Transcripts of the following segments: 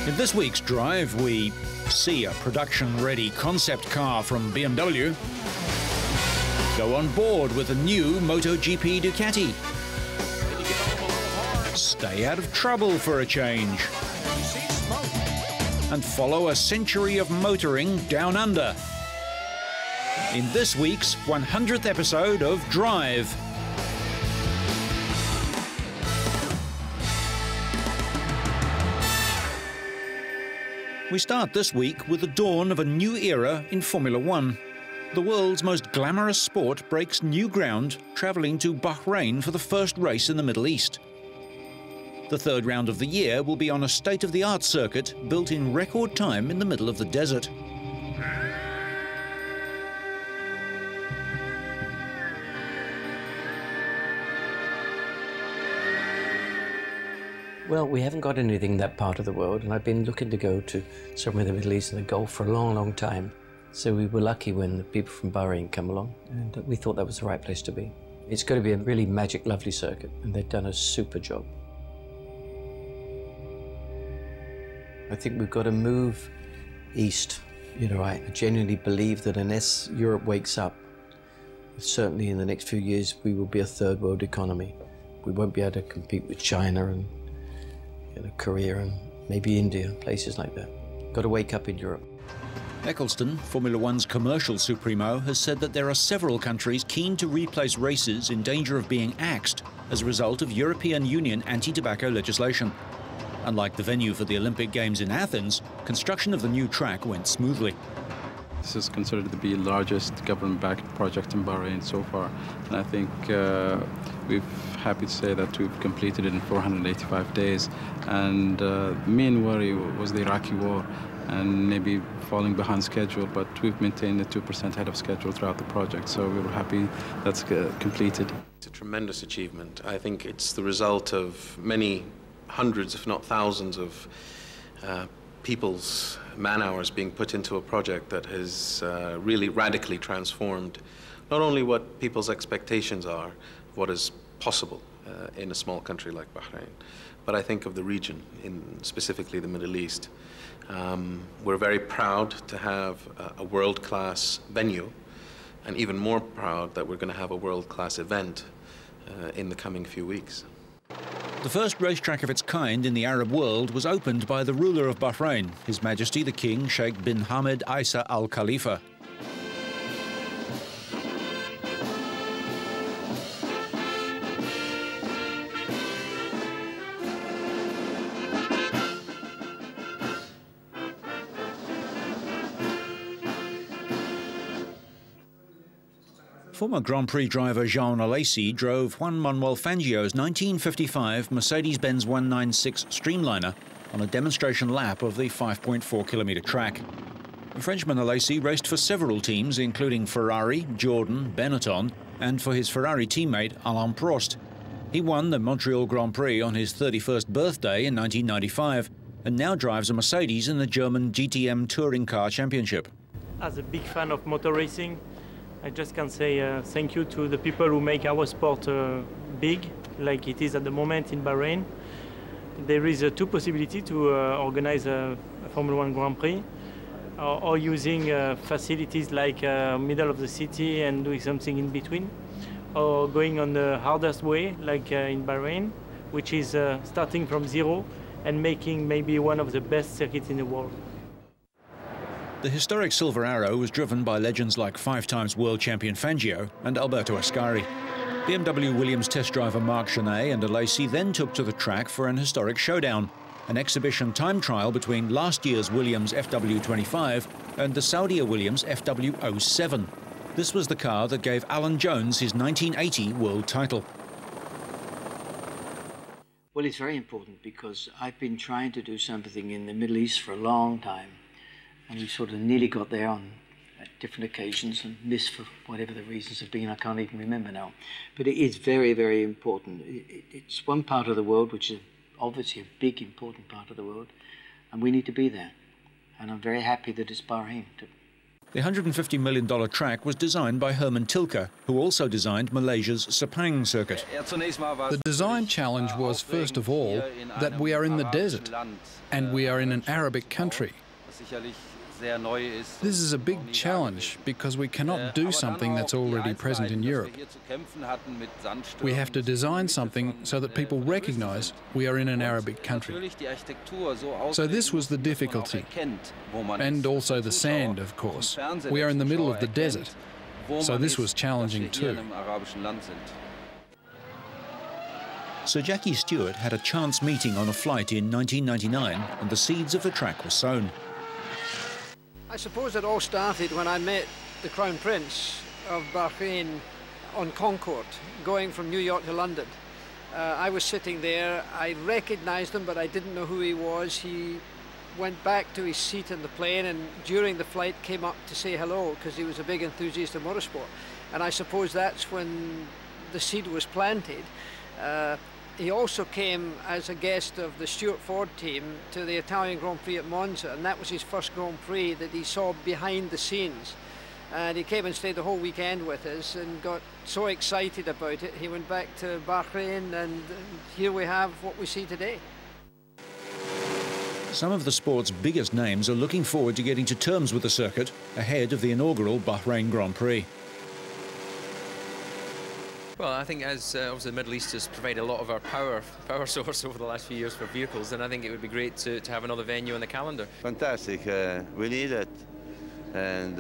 In this week's drive, we see a production-ready concept car from BMW, go on board with a new MotoGP Ducati, stay out of trouble for a change, and follow a century of motoring down under in this week's 100th episode of Drive. We start this week with the dawn of a new era in Formula One. The world's most glamorous sport breaks new ground, travelling to Bahrain for the first race in the Middle East. The third round of the year will be on a state-of-the-art circuit built in record time in the middle of the desert. Well, we haven't got anything in that part of the world, and I've been looking to go to somewhere in the Middle East and the Gulf for a long, long time. So we were lucky when the people from Bahrain come along, and we thought that was the right place to be. It's going to be a really magic, lovely circuit, and they've done a super job. I think we've got to move east. You know, I genuinely believe that unless Europe wakes up, certainly in the next few years, we will be a third world economy. We won't be able to compete with China and Korea and maybe India, places like that. Got to wake up in Europe. Eccleston, Formula One's commercial supremo, has said that there are several countries keen to replace races in danger of being axed as a result of European Union anti-tobacco legislation. Unlike the venue for the Olympic Games in Athens, construction of the new track went smoothly. This is considered to be the largest government-backed project in Bahrain so far, and I think we're happy to say that we've completed it in 485 days. And the main worry was the Iraqi war and maybe falling behind schedule, but we've maintained the 2% ahead of schedule throughout the project, so we were happy that's completed. It's a tremendous achievement. I think it's the result of many hundreds, if not thousands, of people's man-hours being put into a project that has really radically transformed not only what people's expectations are, what is possible in a small country like Bahrain, but I think of the region, specifically the Middle East. We're very proud to have a world-class venue, and even more proud that we're going to have a world-class event in the coming few weeks. The first racetrack of its kind in the Arab world was opened by the ruler of Bahrain, His Majesty the King Sheikh bin Hamad Isa Al Khalifa. Former Grand Prix driver Jean Alesi drove Juan Manuel Fangio's 1955 Mercedes-Benz 196 Streamliner on a demonstration lap of the 5.4-kilometre track. The Frenchman Alesi raced for several teams, including Ferrari, Jordan, Benetton, and for his Ferrari teammate Alain Prost. He won the Montreal Grand Prix on his 31st birthday in 1995 and now drives a Mercedes in the German GTM Touring Car Championship. As a big fan of motor racing, I just can say thank you to the people who make our sport big, like it is at the moment in Bahrain. There is two possibilities to organize a Formula One Grand Prix, or using facilities like middle of the city and doing something in between, or going on the hardest way, like in Bahrain, which is starting from zero and making maybe one of the best circuits in the world. The historic Silver Arrow was driven by legends like 5-time world champion Fangio and Alberto Ascari. BMW Williams test driver Marc Genet and Alesi then took to the track for an historic showdown, an exhibition time trial between last year's Williams FW25 and the Saudi Williams FW07. This was the car that gave Alan Jones his 1980 world title. Well, it's very important because I've been trying to do something in the Middle East for a long time. And we sort of nearly got there at different occasions and missed for whatever the reasons have been. I can't even remember now. But it is very, very important. It's one part of the world which is obviously a big, important part of the world, and we need to be there. And I'm very happy that it's Bahrain. The $150 million track was designed by Herman Tilke, who also designed Malaysia's Sepang circuit. The design challenge was, first of all, that we are in the desert and we are in an Arabic country. This is a big challenge because we cannot do something that's already present in Europe. We have to design something so that people recognize we are in an Arabic country. So this was the difficulty. And also the sand, of course. We are in the middle of the desert. So this was challenging too. Sir Jackie Stewart had a chance meeting on a flight in 1999 and the seeds of the track were sown. I suppose it all started when I met the Crown Prince of Bahrain on Concorde, going from New York to London. I was sitting there, I recognized him, but I didn't know who he was. He went back to his seat in the plane and during the flight came up to say hello because he was a big enthusiast of motorsport. And I suppose that's when the seed was planted. He also came as a guest of the Stuart Ford team to the Italian Grand Prix at Monza, and that was his first Grand Prix that he saw behind the scenes. And he came and stayed the whole weekend with us and got so excited about it. He went back to Bahrain, and here we have what we see today. Some of the sport's biggest names are looking forward to getting to terms with the circuit ahead of the inaugural Bahrain Grand Prix. Well, I think as obviously the Middle East has provided a lot of our power source over the last few years for vehicles, and I think it would be great to have another venue on the calendar. Fantastic. We need it, and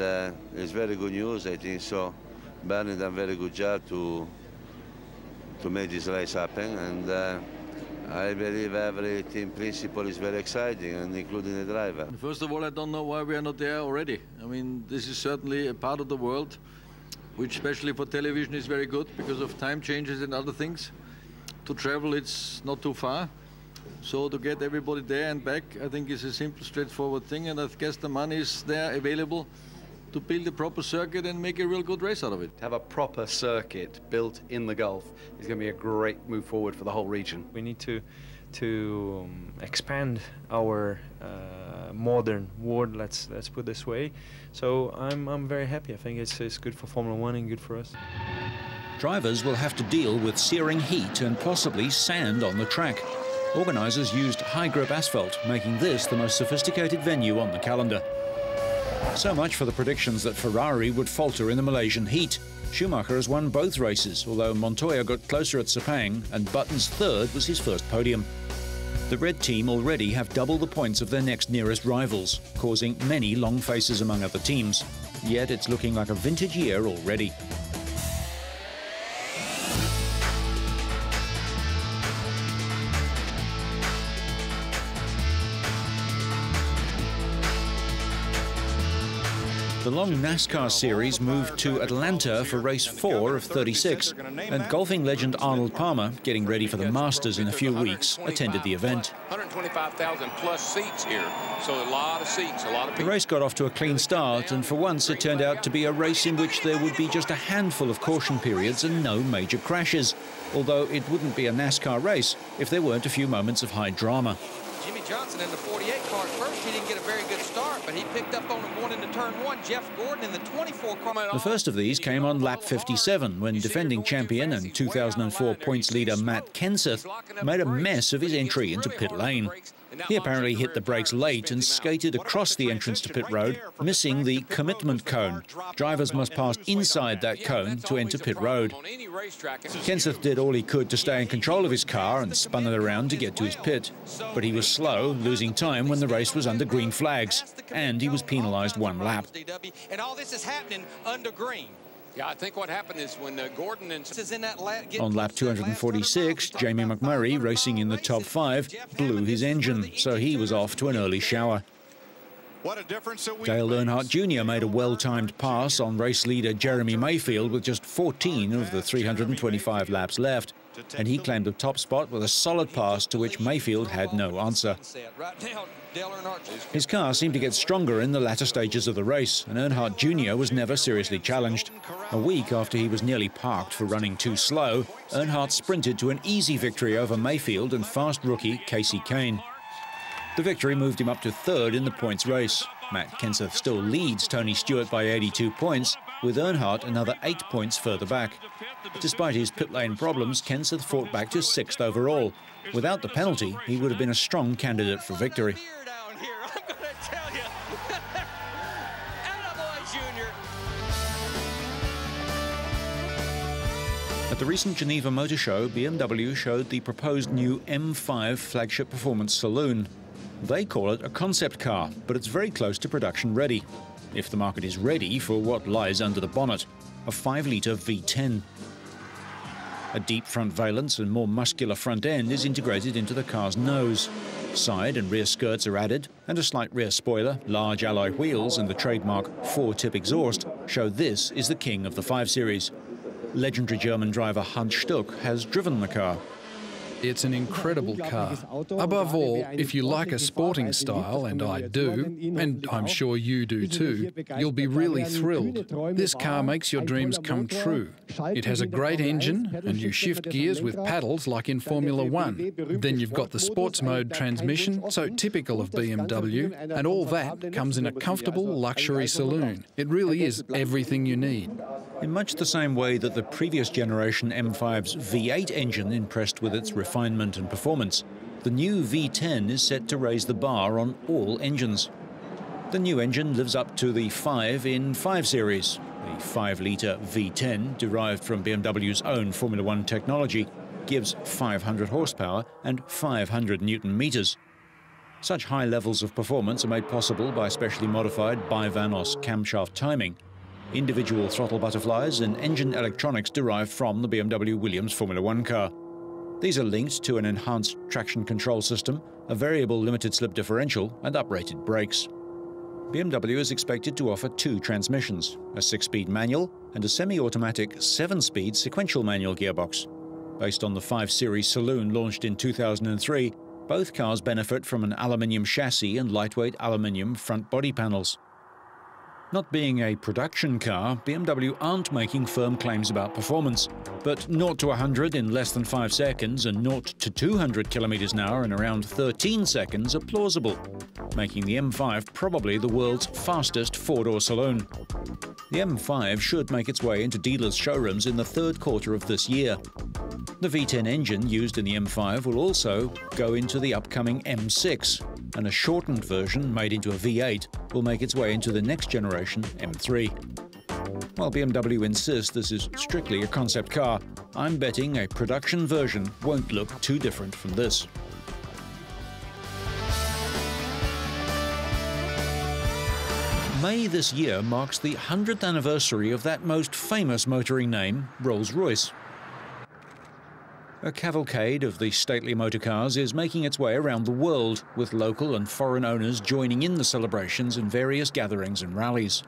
it's very good news, I think so. Bernie done a very good job to make this race happen, and I believe every team principal is very exciting, and including the driver. First of all, I don't know why we are not there already. I mean, this is certainly a part of the world which especially for television is very good because of time changes and other things. To travel, it's not too far. So to get everybody there and back, I think is a simple, straightforward thing, and I guess the money is there available to build a proper circuit and make a real good race out of it. To have a proper circuit built in the Gulf is going to be a great move forward for the whole region. We need to expand our modern world, let's put it this way. So I'm very happy. I think it's good for Formula One and good for us. Drivers will have to deal with searing heat and possibly sand on the track. Organisers used high-grip asphalt, making this the most sophisticated venue on the calendar. So much for the predictions that Ferrari would falter in the Malaysian heat. Schumacher has won both races, although Montoya got closer at Sepang and Button's third was his first podium. The red team already have double the points of their next nearest rivals, causing many long faces among other teams. Yet it's looking like a vintage year already. The long NASCAR series moved to Atlanta for race 4 of 36, and golfing legend Arnold Palmer, getting ready for the Masters in a few weeks, attended the event. 125,000 plus seats here, so a lot of seats, a lot of people. The race got off to a clean start, and for once it turned out to be a race in which there would be just a handful of caution periods and no major crashes, although it wouldn't be a NASCAR race if there weren't a few moments of high drama. Jimmy Johnson in the 48 car at first, he didn't get a very good start, but he picked up on it going into turn 1. Jeff Gordon in the 24 car. The first of these came on lap 57 when defending champion and 2004 points leader Matt Kenseth made a mess of his entry into pit lane. He apparently hit the brakes late and skated across the entrance to pit road, missing the commitment cone. Drivers must pass inside that cone to enter pit road. Kenseth did all he could to stay in control of his car and spun it around to get to his pit. But he was slow, losing time when the race was under green flags, and he was penalised 1 lap. And all this is happening under green. Yeah, I think what happened is when Gordon and on lap 246, Jamie McMurray, racing in the top 5, blew his engine, so he was off to an early shower. Dale Earnhardt Jr. made a well-timed pass on race leader Jeremy Mayfield with just 14 of the 325 laps left, and he claimed the top spot with a solid pass to which Mayfield had no answer. His car seemed to get stronger in the latter stages of the race, and Earnhardt Jr. was never seriously challenged. A week after he was nearly parked for running too slow, Earnhardt sprinted to an easy victory over Mayfield and fast rookie Casey Kane. The victory moved him up to 3rd in the points race. Matt Kenseth still leads Tony Stewart by 82 points, with Earnhardt another 8 points further back. Despite his pit lane problems, Kenseth fought back to 6th overall. Without the penalty, he would have been a strong candidate for victory. At the recent Geneva Motor Show, BMW showed the proposed new M5 flagship performance saloon. They call it a concept car, but it's very close to production ready, if the market is ready for what lies under the bonnet, a 5-litre V10. A deep front valence and more muscular front end is integrated into the car's nose. Side and rear skirts are added, and a slight rear spoiler, large alloy wheels and the trademark 4-tip exhaust show this is the king of the 5 Series. Legendary German driver Hans Stuck has driven the car. It's an incredible car. Above all, if you like a sporting style, and I do, and I'm sure you do too, you'll be really thrilled. This car makes your dreams come true. It has a great engine, and you shift gears with paddles like in Formula One. Then you've got the sports mode transmission, so typical of BMW, and all that comes in a comfortable luxury saloon. It really is everything you need. In much the same way that the previous generation M5's V8 engine impressed with its refinement and performance, the new V10 is set to raise the bar on all engines. The new engine lives up to the 5 in 5 Series. The 5-litre V10, derived from BMW's own Formula One technology, gives 500 horsepower and 500 Newton-meters. Such high levels of performance are made possible by specially modified bivanos camshaft timing, individual throttle butterflies and engine electronics derived from the BMW Williams Formula One car. These are linked to an enhanced traction control system, a variable limited slip differential and uprated brakes. BMW is expected to offer 2 transmissions, a 6-speed manual and a semi-automatic 7-speed sequential manual gearbox. Based on the 5 Series saloon launched in 2003, both cars benefit from an aluminium chassis and lightweight aluminium front body panels. Not being a production car, BMW aren't making firm claims about performance, but 0 to 100 in less than 5 seconds and 0 to 200 kilometers an hour in around 13 seconds are plausible, making the M5 probably the world's fastest 4-door saloon. The M5 should make its way into dealers' showrooms in the 3rd quarter of this year. The V10 engine used in the M5 will also go into the upcoming M6, and a shortened version made into a V8 will make its way into the next generation M3. While BMW insists this is strictly a concept car, I'm betting a production version won't look too different from this. May this year marks the 100th anniversary of that most famous motoring name, Rolls-Royce. A cavalcade of the stately motor cars is making its way around the world, with local and foreign owners joining in the celebrations in various gatherings and rallies.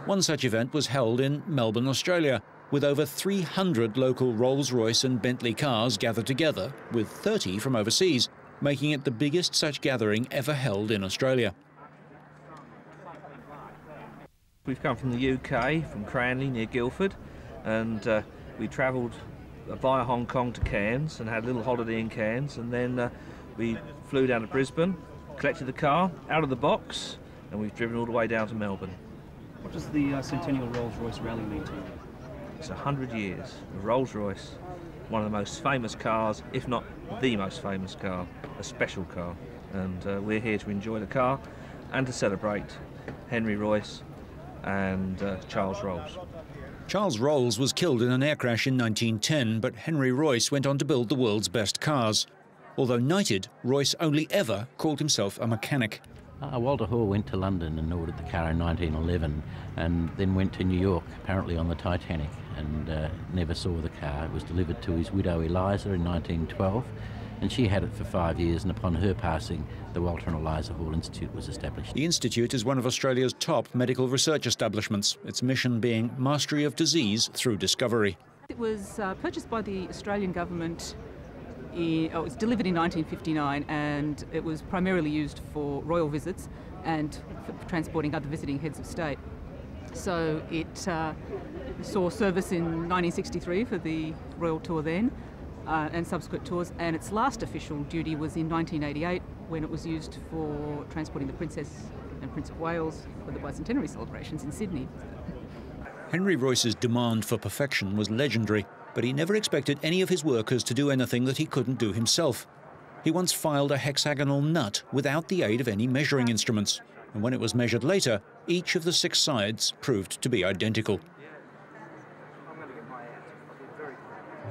One such event was held in Melbourne, Australia, with over 300 local Rolls-Royce and Bentley cars gathered together, with 30 from overseas, making it the biggest such gathering ever held in Australia. We've come from the UK, from Cranley near Guildford, and we travelled via Hong Kong to Cairns and had a little holiday in Cairns, and then we flew down to Brisbane, collected the car out of the box, and we've driven all the way down to Melbourne. What does the Centennial Rolls-Royce Rally mean to you? It's 100 years of Rolls-Royce, one of the most famous cars, if not the most famous car, a special car, and we're here to enjoy the car and to celebrate Henry Royce and Charles Rolls. Charles Rolls was killed in an air crash in 1910, but Henry Royce went on to build the world's best cars. Although knighted, Royce only ever called himself a mechanic. Walter Hall went to London and ordered the car in 1911 and then went to New York, apparently on the Titanic, and never saw the car. It was delivered to his widow Eliza in 1912, and she had it for 5 years, and upon her passing, the Walter and Eliza Hall Institute was established. The Institute is one of Australia's top medical research establishments, its mission being mastery of disease through discovery. It was purchased by the Australian government. It was delivered in 1959, and it was primarily used for royal visits and for transporting other visiting heads of state. So it saw service in 1963 for the royal tour then, and subsequent tours, and its last official duty was in 1988 when it was used for transporting the Princess and Prince of Wales for the bicentenary celebrations in Sydney. Henry Royce's demand for perfection was legendary, but he never expected any of his workers to do anything that he couldn't do himself. He once filed a hexagonal nut without the aid of any measuring instruments, and when it was measured later, each of the 6 sides proved to be identical.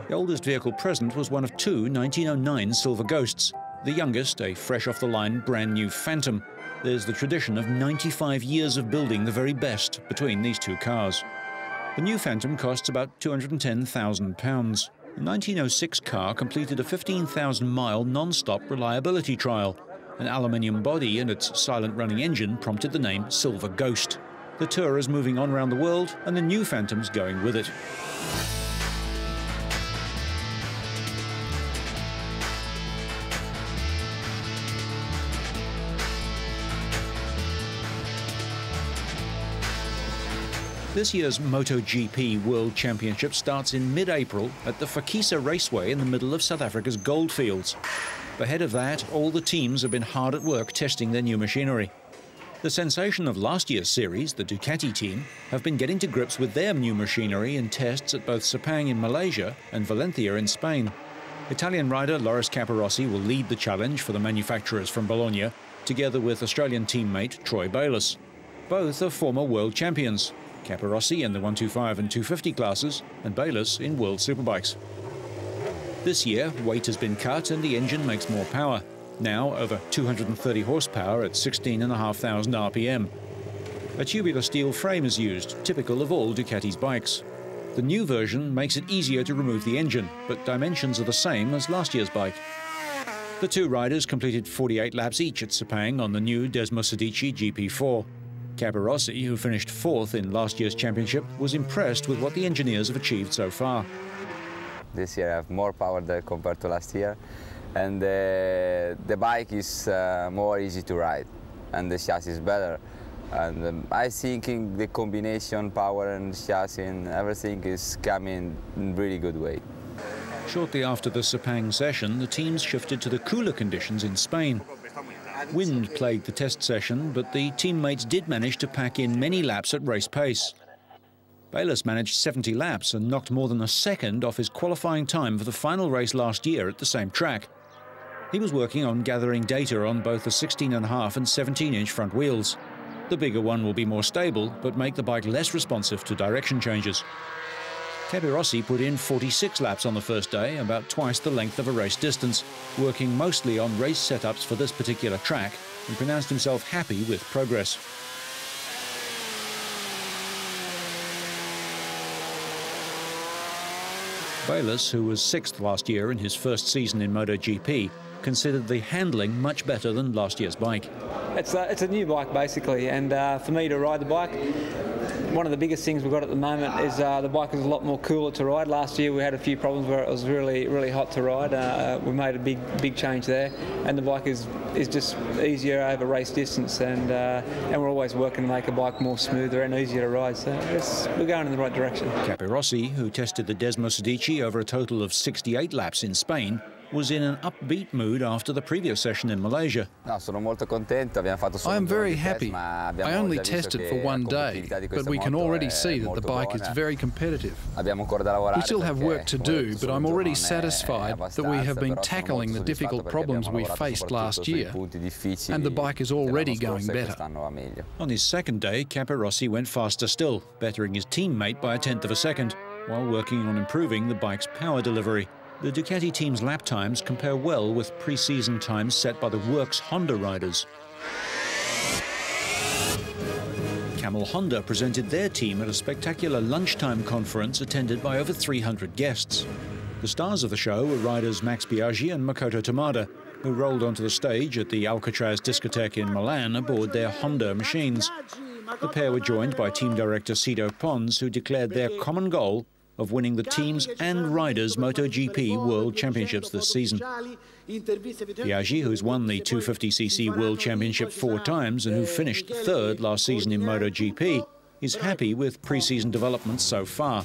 The oldest vehicle present was one of 2 1909 Silver Ghosts. The youngest, a fresh-off-the-line brand-new Phantom. There's the tradition of 95 years of building the very best between these 2 cars. The new Phantom costs about £210,000. The 1906 car completed a 15,000-mile non-stop reliability trial. An aluminium body and its silent-running engine prompted the name Silver Ghost. The tour is moving on around the world, and the new Phantom's going with it. This year's MotoGP World Championship starts in mid-April at the Fakisa Raceway in the middle of South Africa's goldfields. Ahead of that, all the teams have been hard at work testing their new machinery. The sensation of last year's series, the Ducati team, have been getting to grips with their new machinery in tests at both Sepang in Malaysia and Valencia in Spain. Italian rider Loris Capirossi will lead the challenge for the manufacturers from Bologna, together with Australian teammate Troy Bayliss. Both are former world champions. Capirossi in the 125 and 250 classes, and Bayliss in World Superbikes. This year, weight has been cut and the engine makes more power, now over 230 horsepower at 16,500 RPM. A tubular steel frame is used, typical of all Ducati's bikes. The new version makes it easier to remove the engine, but dimensions are the same as last year's bike. The 2 riders completed 48 laps each at Sepang on the new Desmosedici GP4. Capirossi, who finished 4th in last year's championship, was impressed with what the engineers have achieved so far. This year I have more power than compared to last year, and the bike is more easy to ride, and the chassis is better. And I think the combination, power and chassis and everything is coming in really good way. Shortly after the Sepang session, the teams shifted to the cooler conditions in Spain. Wind plagued the test session, but the teammates did manage to pack in many laps at race pace. Bayliss managed 70 laps and knocked more than a second off his qualifying time for the final race last year at the same track. He was working on gathering data on both the 16.5 and 17-inch front wheels. The bigger one will be more stable, but make the bike less responsive to direction changes. Capirossi put in 46 laps on the first day, about twice the length of a race distance, working mostly on race setups for this particular track, and pronounced himself happy with progress. Bayliss, who was 6th last year in his first season in MotoGP, considered the handling much better than last year's bike. It's a new bike basically, and for me to ride the bike, one of the biggest things we've got at the moment is the bike is a lot more cooler to ride. Last year we had a few problems where it was really hot to ride. We made a big change there, and the bike is just easier over race distance, and we're always working to make a bike more smoother and easier to ride. So we're going in the right direction. Capirossi, who tested the Desmosedici over a total of 68 laps in Spain, was in an upbeat mood after the previous session in Malaysia. I am very happy. I only tested for one day, but we can already see that the bike is very competitive. We still have work to do, but I'm already satisfied that we have been tackling the difficult problems we faced last year, and the bike is already going better. On his second day, Capirossi went faster still, bettering his teammate by 1/10 of a second, while working on improving the bike's power delivery. The Ducati team's lap times compare well with pre-season times set by the Works Honda riders. Camel Honda presented their team at a spectacular lunchtime conference attended by over 300 guests. The stars of the show were riders Max Biaggi and Makoto Tamada, who rolled onto the stage at the Alcatraz discotheque in Milan aboard their Honda machines. The pair were joined by team director Cito Pons, who declared their common goal of winning the teams and riders' MotoGP World Championships this season. Biaggi, who's won the 250cc World Championship 4 times and who finished 3rd last season in MotoGP, is happy with pre-season developments so far.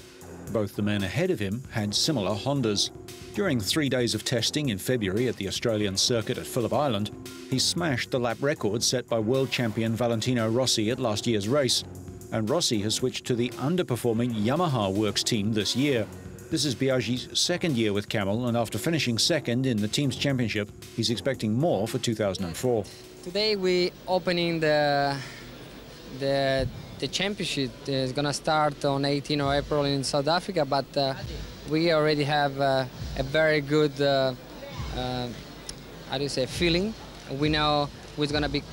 Both the men ahead of him had similar Hondas. During 3 days of testing in February at the Australian circuit at Phillip Island, he smashed the lap record set by world champion Valentino Rossi at last year's race. And Rossi has switched to the underperforming Yamaha Works team this year. This is Biaggi's second year with Camel, and after finishing second in the team's championship, he's expecting more for 2004. Today we opening the championship. Is going to start on 18th of April in South Africa, but we already have a very good how do you say, feeling. We know we're gonna be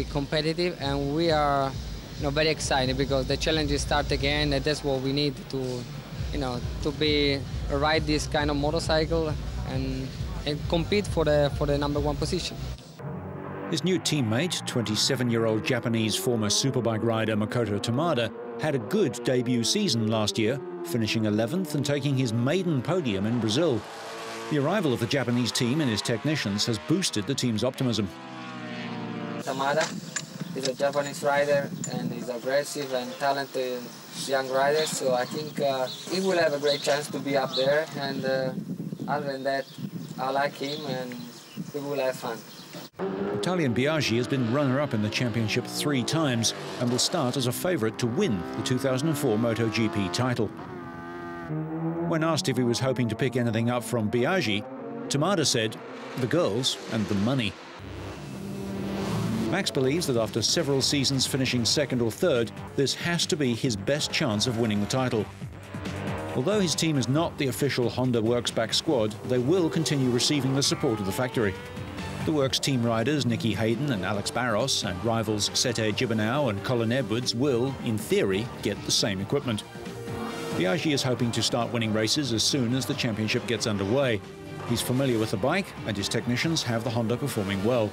competitive, and we are very excited because the challenges start again, and that's what we need to ride this kind of motorcycle and compete for the #1 position. His new teammate, 27-year-old Japanese former superbike rider Makoto Tamada, had a good debut season last year, finishing 11th and taking his maiden podium in Brazil. The arrival of the Japanese team and his technicians has boosted the team's optimism. Tamada is a Japanese rider, and he's aggressive and talented young rider, so I think he will have a great chance to be up there, and other than that, I like him and we will have fun. Italian Biaggi has been runner-up in the championship 3 times and will start as a favourite to win the 2004 MotoGP title. When asked if he was hoping to pick anything up from Biaggi, Tamada said, "The girls and the money." Max believes that after several seasons finishing second or third, this has to be his best chance of winning the title. Although his team is not the official Honda Works back squad, they will continue receiving the support of the factory. The Works team riders Nicky Hayden and Alex Barros and rivals Sete Gibernau and Colin Edwards will, in theory, get the same equipment. Biaggi is hoping to start winning races as soon as the championship gets underway. He's familiar with the bike, and his technicians have the Honda performing well.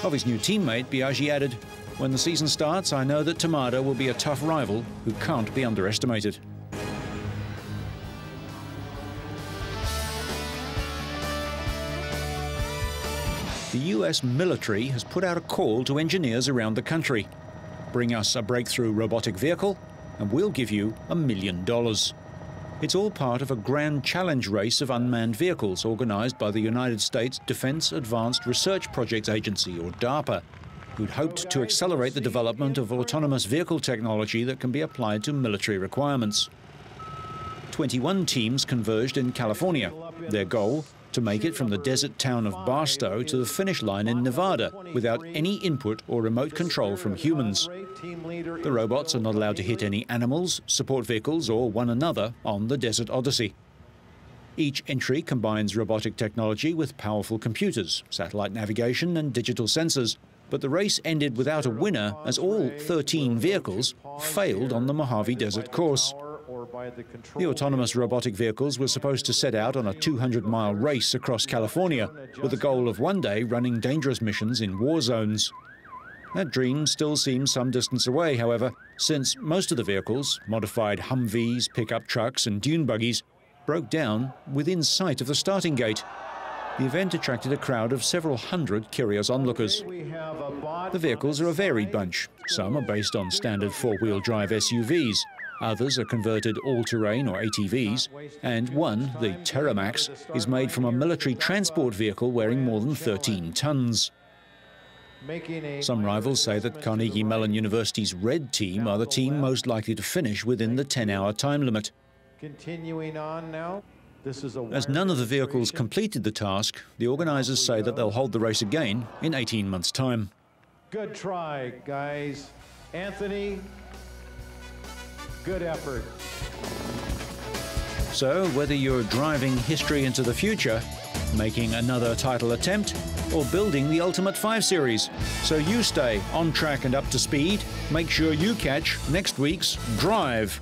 Of his new teammate, Biaggi added, "When the season starts, I know that Tamada will be a tough rival who can't be underestimated." The US military has put out a call to engineers around the country. Bring us a breakthrough robotic vehicle, and we'll give you $1 million. It's all part of a grand challenge race of unmanned vehicles organised by the United States Defense Advanced Research Projects Agency, or DARPA, who'd hoped to accelerate the development of autonomous vehicle technology that can be applied to military requirements. 21 teams converged in California. Their goal? To make it from the desert town of Barstow to the finish line in Nevada without any input or remote control from humans. The robots are not allowed to hit any animals, support vehicles or one another on the Desert Odyssey. Each entry combines robotic technology with powerful computers, satellite navigation and digital sensors, but the race ended without a winner as all 13 vehicles failed on the Mojave Desert course. The autonomous robotic vehicles were supposed to set out on a 200-mile race across California with the goal of one day running dangerous missions in war zones. That dream still seems some distance away, however, since most of the vehicles, modified Humvees, pickup trucks and dune buggies, broke down within sight of the starting gate. The event attracted a crowd of several hundred curious onlookers. The vehicles are a varied bunch. Some are based on standard four-wheel drive SUVs. Others are converted all-terrain or ATVs, and one, the Terramax, is made from a military transport vehicle weighing more than 13 tons. Some rivals say that Carnegie Mellon University's Red Team are the team most likely to finish within the 10-hour time limit. Continuing on now. As none of the vehicles completed the task, the organisers say that they'll hold the race again in 18 months' time. Good try, guys. Anthony, good effort. So, whether you're driving history into the future, making another title attempt, or building the Ultimate 5 Series, so you stay on track and up to speed, make sure you catch next week's Drive.